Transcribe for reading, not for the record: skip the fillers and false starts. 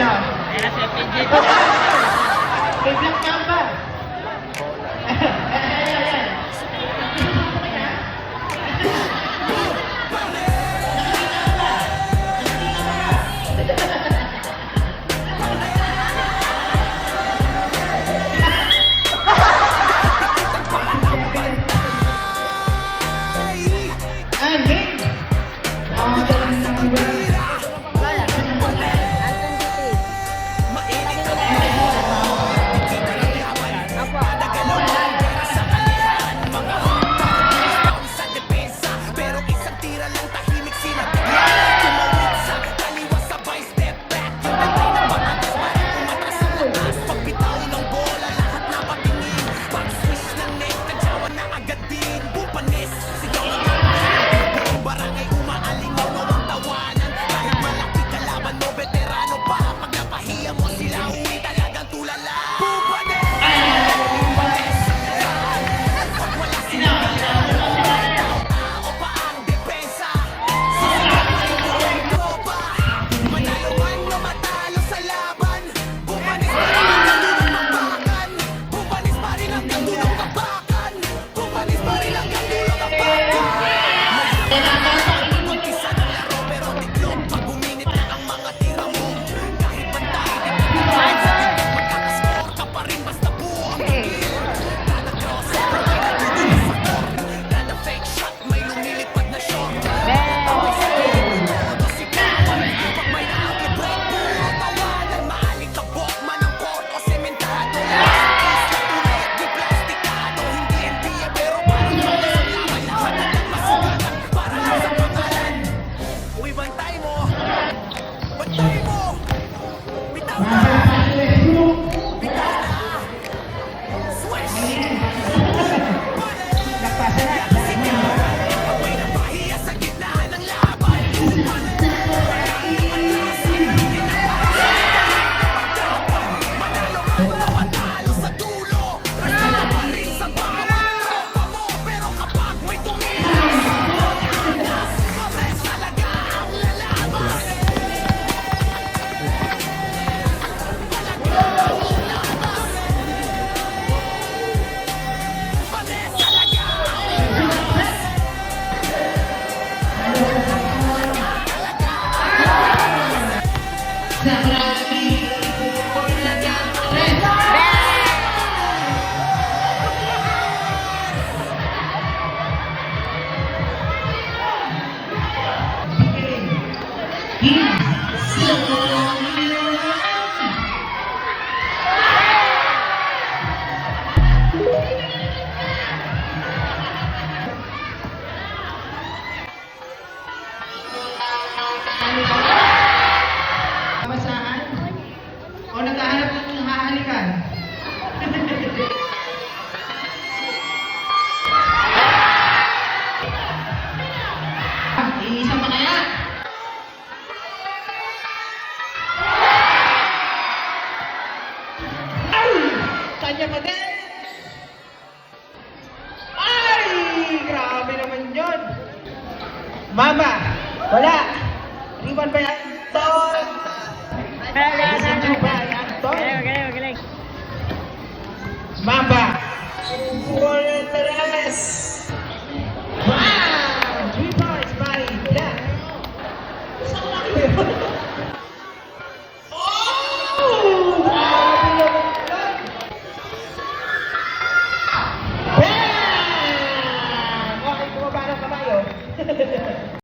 Ano? Kaya si PJ. May black mamba. Kabasahan? O naghahanap ng hahalikan? Iisa pa kaya? Ay! Kanya pa din! Ay! Grabe naman yun! Mama! Wala! Iwan ba yan? Tol! Galing. Mamba! Fortress! Wow! 3 points, buddy! Yeah! Saan ko laki yun? Oh! Grabe naman yun! Bam! Okay, bumaba ng kamay, oh.